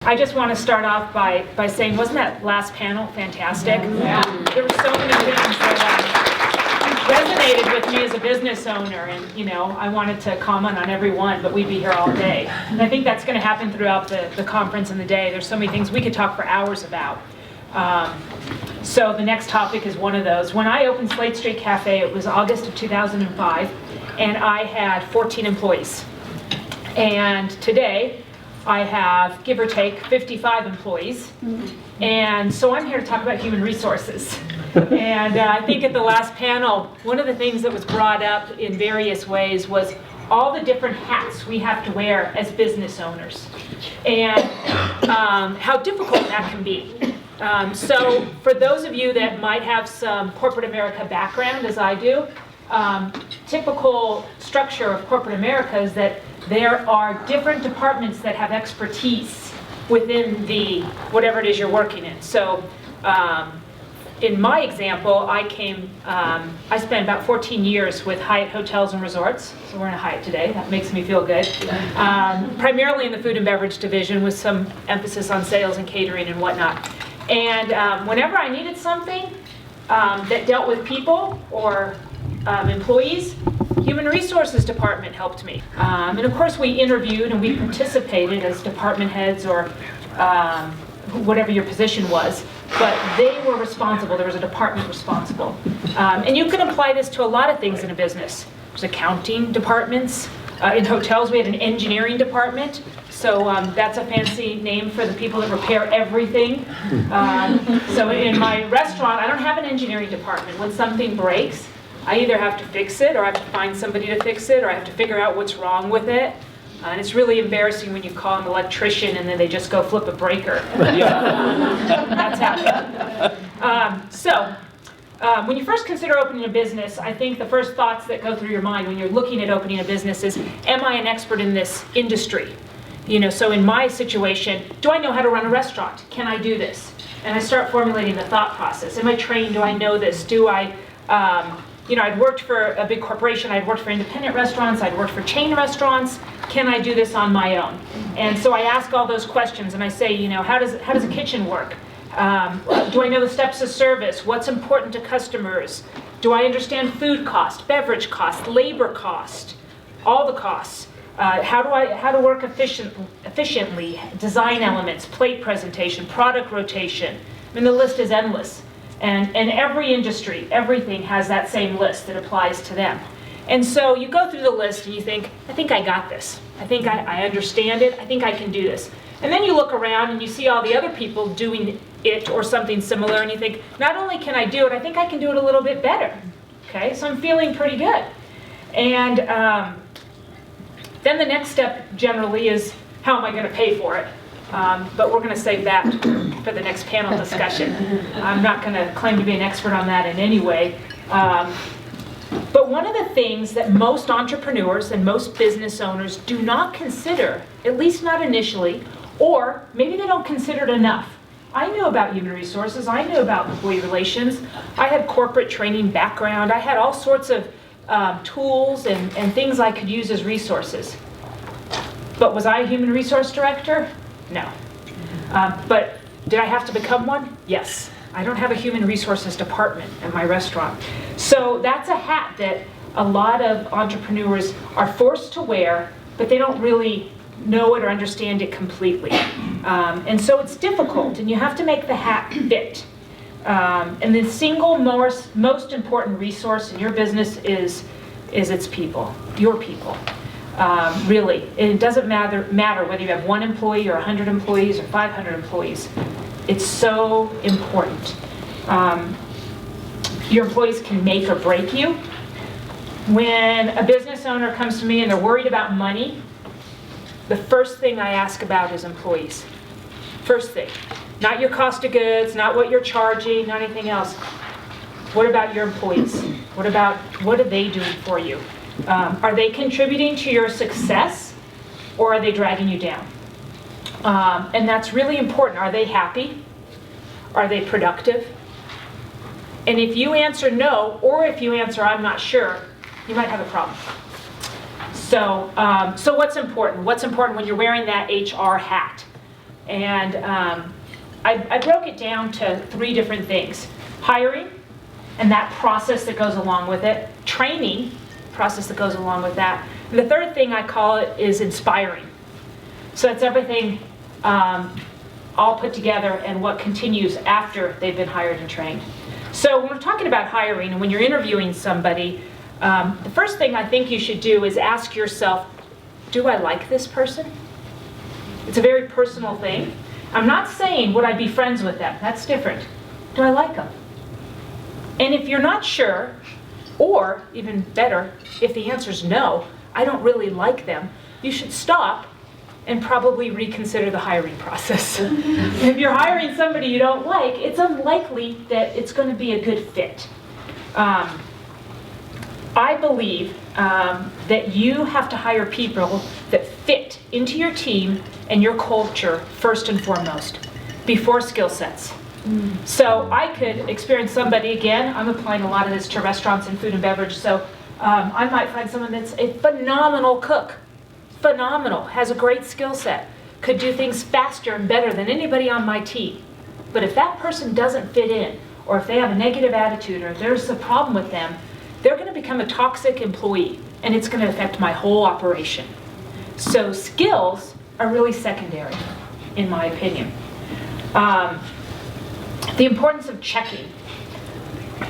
I just want to start off by saying, wasn't that last panel fantastic? Yeah. There were so many things that resonated with me as a business owner, and I wanted to comment on every one, but we'd be here all day. And I think that's going to happen throughout the conference and the day. There's so many things we could talk for hours about. So the next topic is one of those. When I opened Slate Street Cafe, it was August of 2005, and I had 14 employees. And today, I have, give or take, 55 employees. And so I'm here to talk about human resources. And I think at the last panel, one of the things that was brought up in various ways was all the different hats we have to wear as business owners, and how difficult that can be. So for those of you that might have some corporate America background, as I do, typical structure of corporate America is that there are different departments that have expertise within the whatever it is you're working in. So in my example, I spent about 14 years with Hyatt Hotels and Resorts. So we're in a Hyatt today. That makes me feel good. Primarily in the food and beverage division with some emphasis on sales and catering and whatnot. And whenever I needed something that dealt with people or employees, Human Resources Department helped me. And of course we interviewed and we participated as department heads or whatever your position was, but they were responsible. There was a department responsible. And you can apply this to a lot of things in a business. There's accounting departments. In hotels we had an engineering department. So that's a fancy name for the people that repair everything. So in my restaurant, I don't have an engineering department. When something breaks, I either have to fix it, or I have to find somebody to fix it, or I have to figure out what's wrong with it. And it's really embarrassing when you call an electrician and then they just go flip a breaker. That's happened. When you first consider opening a business, I think the first thoughts that go through your mind when you're looking at opening a business is, am I an expert in this industry? So in my situation, do I know how to run a restaurant? Can I do this? And I start formulating the thought process. Am I trained? Do I know this? Do I... I'd worked for a big corporation, I'd worked for independent restaurants, I'd worked for chain restaurants. Can I do this on my own? And so I ask all those questions and I say, how does a kitchen work? Do I know the steps of service? What's important to customers? Do I understand food cost, beverage cost, labor cost, all the costs? How to work efficiently, design elements, plate presentation, product rotation. I mean, the list is endless. And every industry, everything has that same list that applies to them. And so you go through the list and you think, I think I got this. I think I understand it. I think I can do this. And then you look around and you see all the other people doing it or something similar, and you think, not only can I do it, I think I can do it a little bit better. Okay, so I'm feeling pretty good. And then the next step generally is, how am I going to pay for it? But we're going to save that for the next panel discussion. I'm not going to claim to be an expert on that in any way. But one of the things that most entrepreneurs and most business owners do not consider, at least not initially, or maybe they don't consider it enough. I knew about human resources. I knew about employee relations. I had corporate training background. I had all sorts of tools and things I could use as resources. But was I a human resource director? No. But did I have to become one? Yes. I don't have a human resources department at my restaurant. So that's a hat that a lot of entrepreneurs are forced to wear, but they don't really know it or understand it completely. And so it's difficult, and you have to make the hat fit. And the single most important resource in your business is its people, your people. Really, and it doesn't matter whether you have 1 employee or 100 employees or 500 employees. It's so important. Your employees can make or break you. When a business owner comes to me and they're worried about money, the first thing I ask about is employees. First thing. Not your cost of goods, not what you're charging, not anything else. What about your employees? What are they doing for you? Are they contributing to your success, or are they dragging you down? And that's really important. Are they happy? Are they productive? And if you answer no, or if you answer I'm not sure, you might have a problem. So what's important? What's important when you're wearing that HR hat? And I broke it down to 3 different things. Hiring, and that process that goes along with it. Training, process that goes along with that. And the 3rd thing I call it is inspiring. So it's everything all put together and what continues after they've been hired and trained. So when we're talking about hiring and when you're interviewing somebody, the first thing I think you should do is ask yourself, do I like this person? It's a very personal thing. I'm not saying would I be friends with them. That's different. Do I like them? And if you're not sure, or even better, if the answer is no, I don't really like them, you should stop and probably reconsider the hiring process. If you're hiring somebody you don't like, it's unlikely that it's going to be a good fit. I believe that you have to hire people that fit into your team and your culture first and foremost, before skill sets. So I could experience somebody, again, I'm applying a lot of this to restaurants and food and beverage, so I might find someone that's a phenomenal cook, phenomenal, has a great skill set, could do things faster and better than anybody on my team. But if that person doesn't fit in, or if they have a negative attitude, or there's a problem with them, they're going to become a toxic employee, and it's going to affect my whole operation. So skills are really secondary, in my opinion. The importance of checking.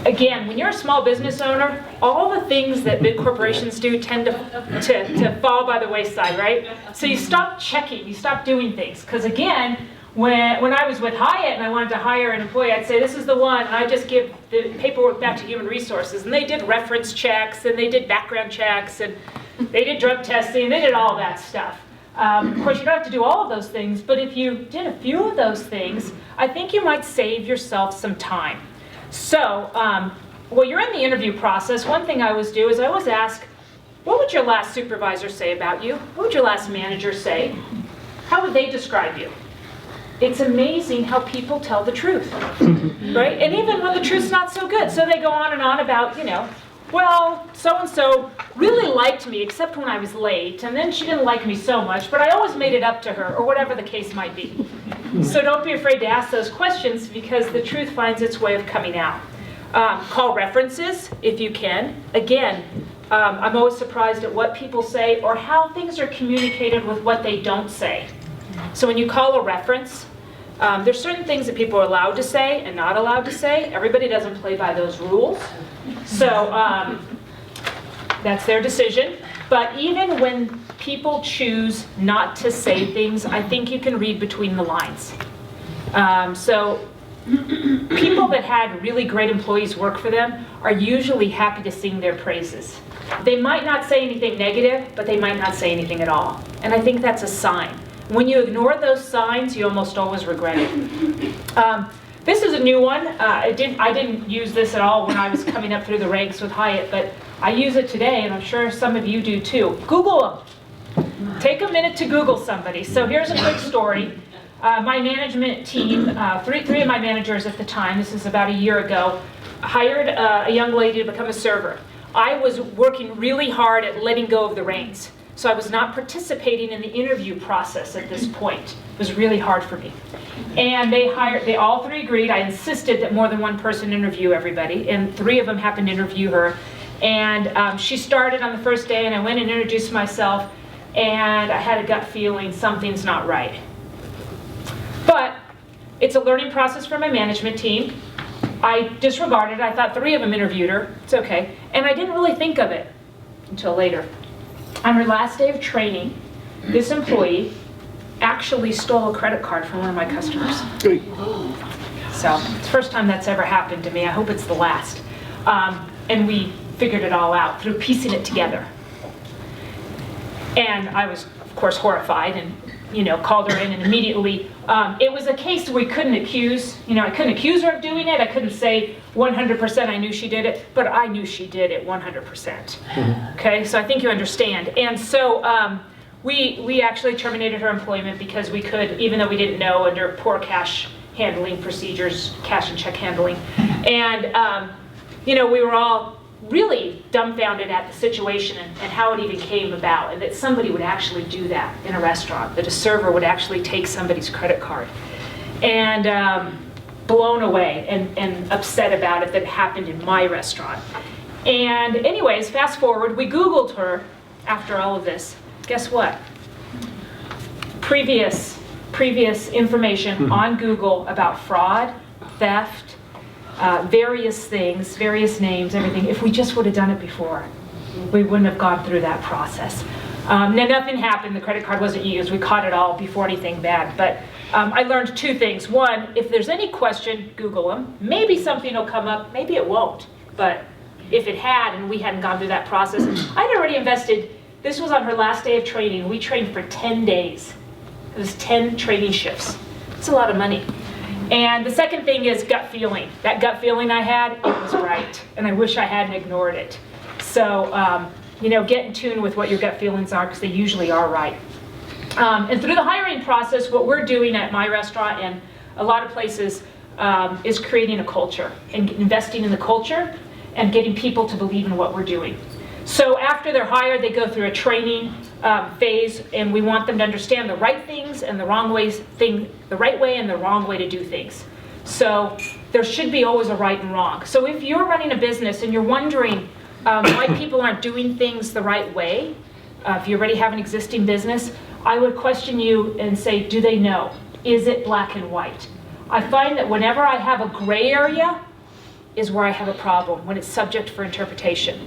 Again, when you're a small business owner, all the things that big corporations do tend to fall by the wayside, right? So you stop checking, you stop doing things. Because again, when I was with Hyatt and I wanted to hire an employee, I'd say, this is the one, and I'd just give the paperwork back to human resources. And they did reference checks, and they did background checks, and they did drug testing, and they did all that stuff. Of course, you don't have to do all of those things, but if you did a few of those things, I think you might save yourself some time. So, while you're in the interview process, one thing I always do is I always ask, what would your last supervisor say about you? What would your last manager say? How would they describe you? It's amazing how people tell the truth, right? And even when the truth's not so good. So they go on and on about, well, so-and-so really liked me, except when I was late, and then she didn't like me so much, but I always made it up to her, or whatever the case might be. So don't be afraid to ask those questions, because the truth finds its way of coming out. Call references, if you can. Again, I'm always surprised at what people say, or how things are communicated with what they don't say. So when you call a reference, there's certain things that people are allowed to say and not allowed to say. Everybody doesn't play by those rules. So that's their decision. But even when people choose not to say things, I think you can read between the lines. So people that had really great employees work for them are usually happy to sing their praises. They might not say anything negative, but they might not say anything at all. And I think that's a sign. When you ignore those signs, you almost always regret it. This is a new one. I didn't use this at all when I was coming up through the ranks with Hyatt, but I use it today, and I'm sure some of you do too. Google them. Take a minute to Google somebody. So here's a quick story. My management team, three of my managers at the time, this is about a year ago, hired a young lady to become a server. I was working really hard at letting go of the reins. So I was not participating in the interview process at this point. It was really hard for me. And they all 3 agreed. I insisted that more than one person interview everybody, and 3 of them happened to interview her. And she started on the first day, and I went and introduced myself, and I had a gut feeling something's not right. But it's a learning process for my management team. I disregarded it. I thought 3 of them interviewed her. It's okay. And I didn't really think of it until later. On her last day of training, this employee actually stole a credit card from one of my customers. So it's the first time that's ever happened to me. I hope it's the last. And we figured it all out through piecing it together. And I was, of course, horrified and called her in, and immediately, it was a case where we couldn't accuse, I couldn't accuse her of doing it. I couldn't say 100% I knew she did it, but I knew she did it 100%. Okay, so I think you understand. And so we actually terminated her employment because we could, even though we didn't know, under poor cash handling procedures, cash and check handling. And, we were all really dumbfounded at the situation and how it even came about, and that somebody would actually do that in a restaurant, that a server would actually take somebody's credit card. And blown away and upset about it that it happened in my restaurant. And anyways, fast forward, we Googled her after all of this. Guess what? Previous information on Google about fraud, theft, various things, various names, everything. If we just would have done it before, we wouldn't have gone through that process. Now, nothing happened. The credit card wasn't used. We caught it all before anything bad. But I learned two things. One, if there's any question, Google them. Maybe something will come up. Maybe it won't. But if it had and we hadn't gone through that process, I'd already invested. This was on her last day of training. We trained for 10 days. It was 10 training shifts. It's a lot of money. And the second thing is gut feeling. That gut feeling I had, it was right. And I wish I hadn't ignored it. So, get in tune with what your gut feelings are, because they usually are right. And through the hiring process, what we're doing at my restaurant and a lot of places is creating a culture and investing in the culture and getting people to believe in what we're doing. So after they're hired, they go through a training phase, and we want them to understand the right things and the wrong ways, the right way and the wrong way to do things. So there should be always a right and wrong. So if you're running a business and you're wondering why people aren't doing things the right way, if you already have an existing business, I would question you and say, do they know? Is it black and white? I find that whenever I have a gray area is where I have a problem, when it's subject for interpretation.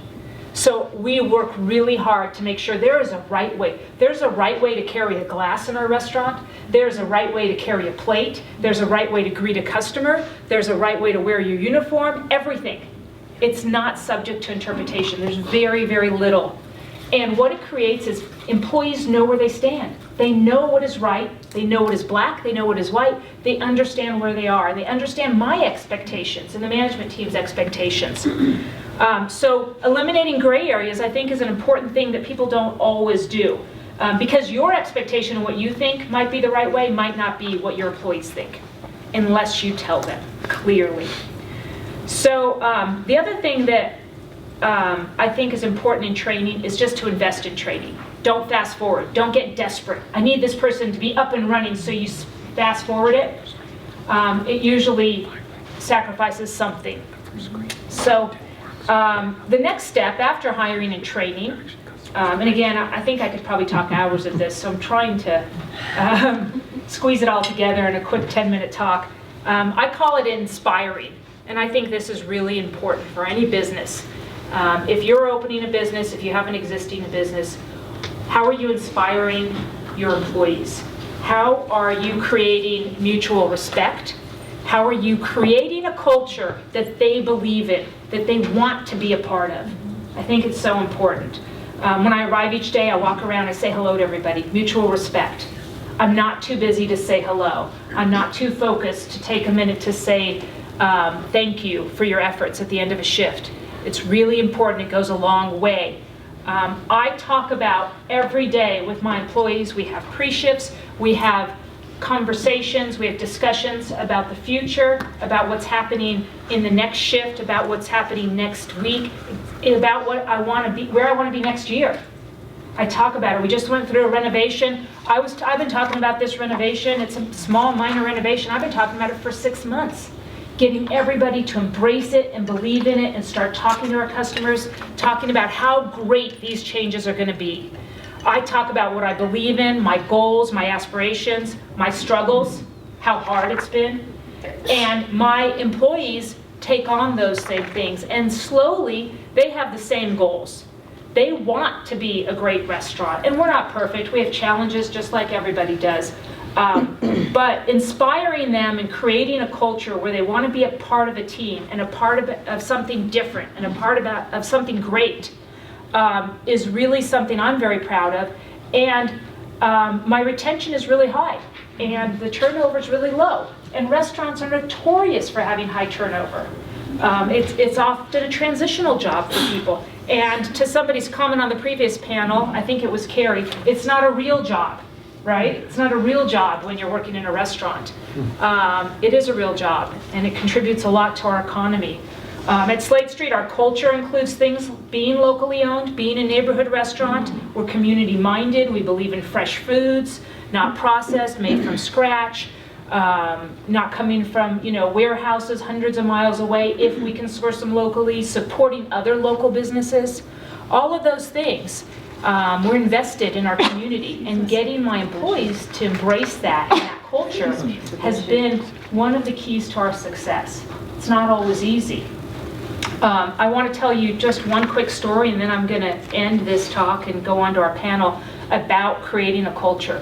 So we work really hard to make sure there is a right way. There's a right way to carry a glass in our restaurant. There's a right way to carry a plate. There's a right way to greet a customer. There's a right way to wear your uniform, everything. It's not subject to interpretation. There's very, very little. And what it creates is employees know where they stand. They know what is right. They know what is black. They know what is white. They understand where they are. And they understand my expectations and the management team's expectations. So eliminating gray areas, I think, is an important thing that people don't always do. Because your expectation of what you think might be the right way might not be what your employees think, unless you tell them clearly. So the other thing that I think is important in training is just to invest in training. Don't fast forward. Don't get desperate. I need this person to be up and running, so you fast forward it. It usually sacrifices something. So the next step after hiring and training, and again, I think I could probably talk hours of this, so I'm trying to squeeze it all together in a quick 10-minute talk. I call it inspiring, and I think this is really important for any business. If you're opening a business, if you have an existing business, how are you inspiring your employees? How are you creating mutual respect? How are you creating a culture that they believe in, that they want to be a part of? I think it's so important. When I arrive each day, I walk around, I say hello to everybody, mutual respect. I'm not too busy to say hello. I'm not too focused to take a minute to say thank you for your efforts at the end of a shift. It's really important. It goes a long way. I talk about every day with my employees. We have pre-shifts, we have conversations, we have discussions about the future, about what's happening in the next shift, about what's happening next week, about what I want to be, where I want to be next year. I talk about it. We just went through a renovation. I've been talking about this renovation. It's a small, minor renovation. I've been talking about it for 6 months. Getting everybody to embrace it and believe in it and start talking to our customers, talking about how great these changes are going to be. I talk about what I believe in, my goals, my aspirations, my struggles, how hard it's been. And my employees take on those same things. And slowly, they have the same goals. They want to be a great restaurant. And we're not perfect. We have challenges just like everybody does. But inspiring them and creating a culture where they want to be a part of a team and a part of something different and a part of something great is really something I'm very proud of. And my retention is really high and the turnover is really low. And restaurants are notorious for having high turnover. It's often a transitional job for people. And to somebody's comment on the previous panel, I think it was Carrie, it's not a real job. Right? It's not a real job when you're working in a restaurant. It is a real job, and it contributes a lot to our economy. At Slate Street, our culture includes things being locally owned, being a neighborhood restaurant. We're community minded. We believe in fresh foods, not processed, made from scratch, not coming from warehouses hundreds of miles away if we can source them locally, supporting other local businesses. All of those things, we're invested in our community, and getting my employees to embrace that and that culture has been one of the keys to our success. It's not always easy. I want to tell you just one quick story, and then I'm going to end this talk and go on to our panel about creating a culture.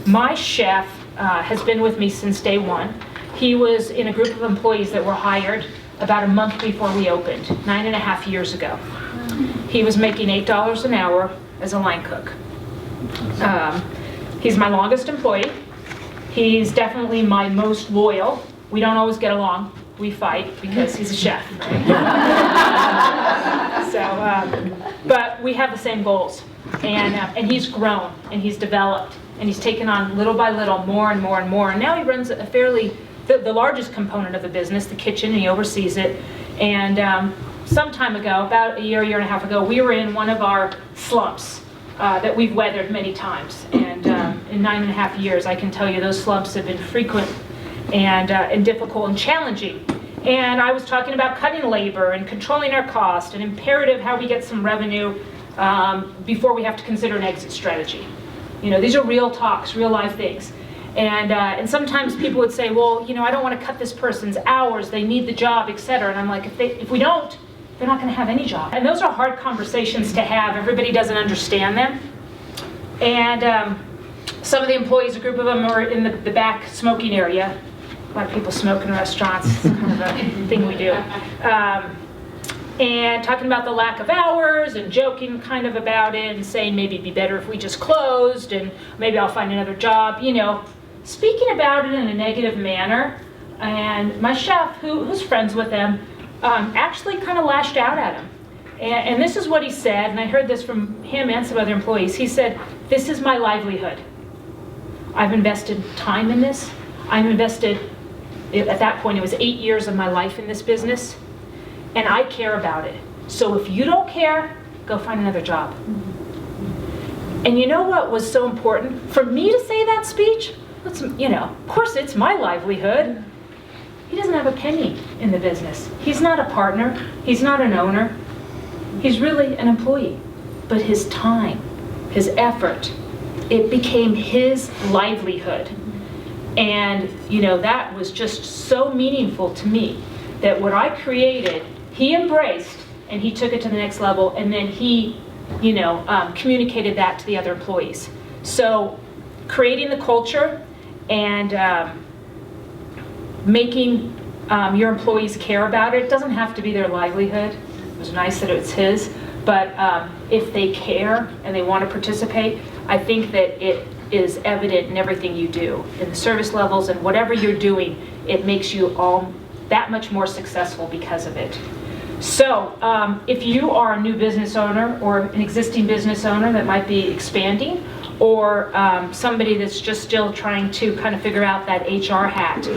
My chef has been with me since day one. He was in a group of employees that were hired about a month before we opened, 9.5 years ago. He was making $8 an hour as a line cook. He's my longest employee. He's definitely my most loyal. We don't always get along. We fight because he's a chef. But we have the same goals. And he's grown, and he's developed, and he's taken on little by little more and more and more. And now he runs a the largest component of the business, the kitchen, and he oversees it. And some time ago, about a year and a half ago, we were in one of our slumps that we've weathered many times. And in 9.5 years, I can tell you those slumps have been frequent and difficult and challenging. And I was talking about cutting labor and controlling our cost and imperative how we get some revenue before we have to consider an exit strategy. These are real talks, real life things. And sometimes people would say, well, I don't want to cut this person's hours, they need the job, etc. And I'm like, if we don't, they're not going to have any job. And those are hard conversations to have. Everybody doesn't understand them. And some of the employees, a group of them, are in the back smoking area. A lot of people smoke in restaurants. It's kind of a thing we do. And talking about the lack of hours and joking kind of about it and saying maybe it'd be better if we just closed and maybe I'll find another job, speaking about it in a negative manner. And my chef, who's friends with them, actually kind of lashed out at him. And this is what he said, and I heard this from him and some other employees. He said, "This is my livelihood. I've invested time in this. I've invested, at that point, it was 8 years of my life in this business, and I care about it. So if you don't care, go find another job." And you know what was so important? For me to say that speech, of course it's my livelihood. He doesn't have a penny in the business. He's not a partner. He's not an owner. He's really an employee. But his time, his effort, it became his livelihood. And, that was just so meaningful to me that what I created, he embraced and he took it to the next level, and then he, communicated that to the other employees. So creating the culture and making your employees care about it doesn't have to be their livelihood. It was nice that it's his, but if they care and they want to participate, I think that it is evident in everything you do, in the service levels and whatever you're doing. It makes you all that much more successful because of it. So if you are a new business owner or an existing business owner that might be expanding, or somebody that's just still trying to kind of figure out that HR hat,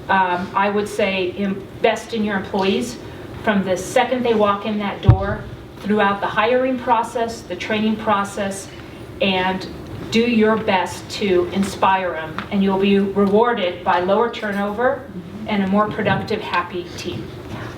I would say invest in your employees from the second they walk in that door, throughout the hiring process, the training process, and do your best to inspire them, and you'll be rewarded by lower turnover and a more productive, happy team.